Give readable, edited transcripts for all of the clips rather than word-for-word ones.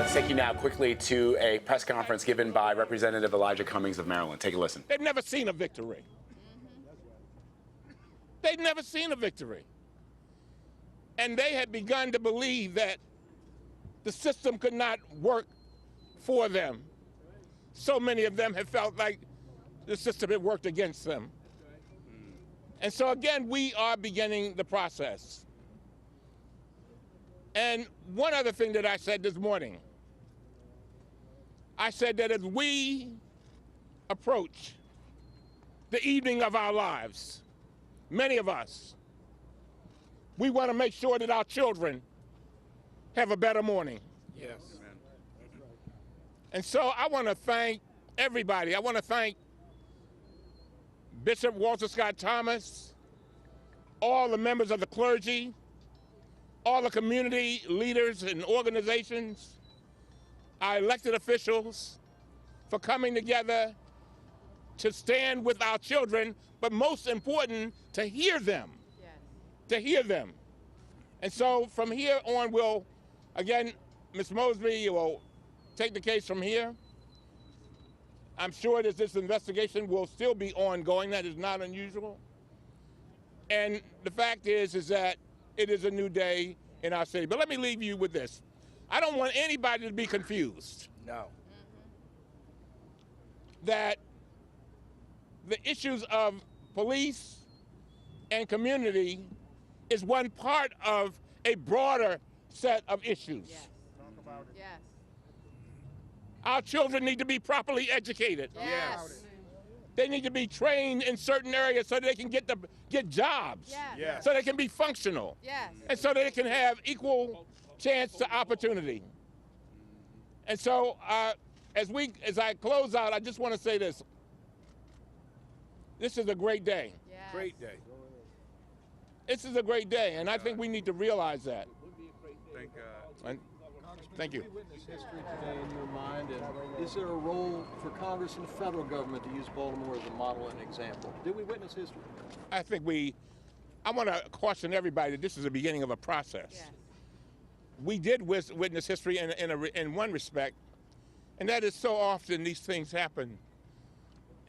Let's take you now quickly to a press conference given by Representative Elijah Cummings of Maryland. Take a listen. They've never seen a victory. They've never seen a victory. And they had begun to believe that the system could not work for them. So many of them have felt like the system had worked against them. And so again, we are beginning the process. And one other thing that I said this morning, I said that as we approach the evening of our lives, many of us, we want to make sure that our children have a better morning. Yes. And so I want to thank everybody. I want to thank Bishop Walter Scott Thomas, all the members of the clergy, all the community leaders and organizations, our elected officials, for coming together to stand with our children, but most important, to hear them. Yes. To hear them. And so from here on, we'll, again, Ms. Mosby will take the case from here. I'm sure that this investigation will still be ongoing. That is not unusual. And the fact is that it is a new day in our city. But let me leave you with this. I don't want anybody to be confused. No. That the issues of police and community is one part of a broader set of issues. Yes. Talk about it. Yes. Our children need to be properly educated. Yes. They need to be trained in certain areas so they can get jobs. Yes. Yes. So they can be functional. Yes. And so they can have equal chance to opportunity. And so as I close out, I just want to say this. This is a great day. Yes. Great day. This is a great day, and I think we need to realize that. Thank God. And thank you. Did we witness history today in your mind, and is there a role for Congress and the federal government to use Baltimore as a model and example? Did we witness history? I think I want to caution everybody that this is the beginning of a process. Yes. We did witness history in one respect, and that is so often these things happen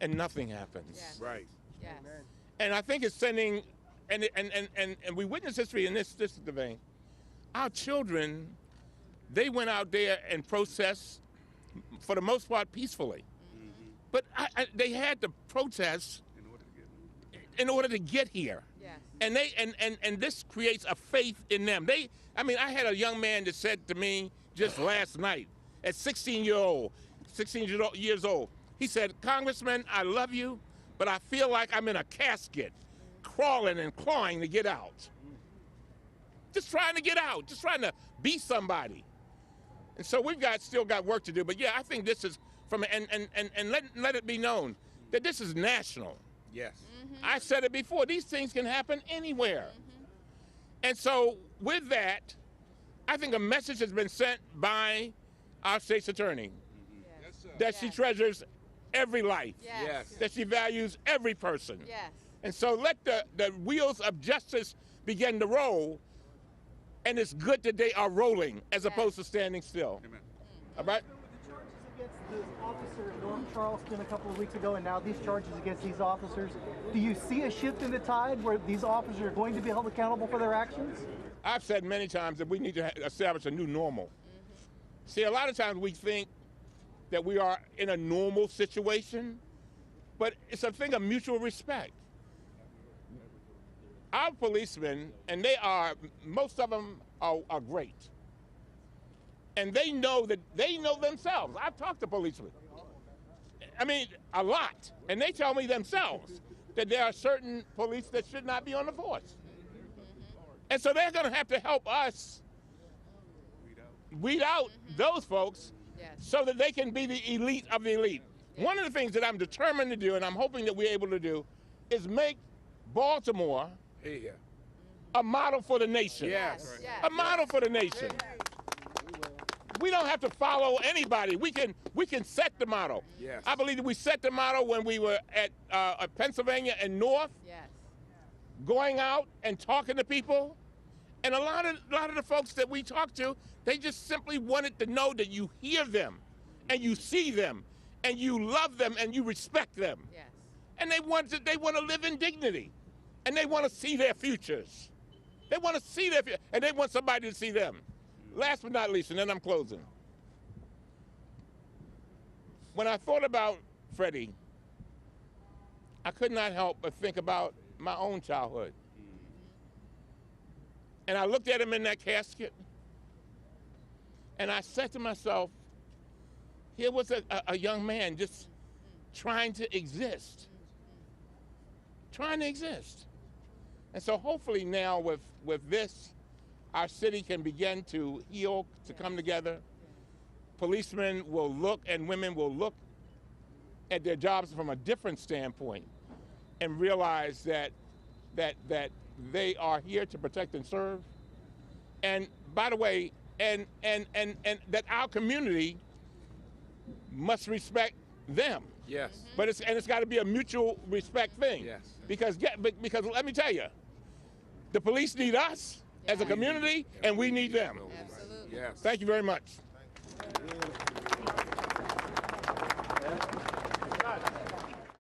and nothing happens. Yes. Right. Yes. And I think it's sending, and we witness history in this is the vein. Our children, they went out there and protest, for the most part, peacefully. Mm-hmm. But they had to protest in order to get here. Yes. And this creates a faith in them. I had a young man that said to me just last night, at 16 years old, he said, "Congressman, I love you, but I feel like I'm in a casket, crawling and clawing to get out. Just trying to get out, just trying to be somebody." And so we've still got work to do. But yeah, I think this is and let it be known that this is national. Yes. Mm-hmm. I said it before, these things can happen anywhere. Mm-hmm. And so with that, I think a message has been sent by our state's attorney. Mm-hmm. Yes. That she treasures every life. Yes. Yes. That she values every person. Yes. And so let the wheels of justice begin to roll, and it's good that they are rolling as opposed to standing still. Amen. All right? The charges against the officer in North Charleston a couple of weeks ago, and now these charges against these officers, do you see a shift in the tide where these officers are going to be held accountable for their actions? I've said many times that we need to establish a new normal. Mm-hmm. See, a lot of times we think that we are in a normal situation, but it's a thing of mutual respect. Our policemen, and most of them are great. And they know themselves. I've talked to policemen. A lot. And they tell me themselves that there are certain police that should not be on the force. And so they're going to have to help us weed out those folks. Yes. So that they can be the elite of the elite. Yes. One of the things that I'm determined to do, and I'm hoping that we're able to do, is make Baltimore a model for the nation. Yes. Yes. A model for the nation. We don't have to follow anybody. We can set the model. Yes. I believe that we set the model when we were at Pennsylvania and North, Yes. going out and talking to people And a lot of the folks that we talk to, they just simply wanted to know that you hear them, and you see them, and you love them, and you respect them. Yes. And they want to live in dignity, and they want to see their futures. They want to see their future, and they want somebody to see them. Last but not least, and then I'm closing. When I thought about Freddie, I could not help but think about my own childhood. And I looked at him in that casket, and I said to myself, here was a young man just trying to exist. Trying to exist. And so hopefully now with this, our city can begin to heal, to come together. Policemen will look, and women will look at their jobs from a different standpoint and realize that they are here to protect and serve. And by the way, and that our community must respect them. Yes. But it's got to be a mutual respect thing. Yes. Because let me tell you, the police need us as a community, and we need them. Absolutely. Yes. Thank you very much.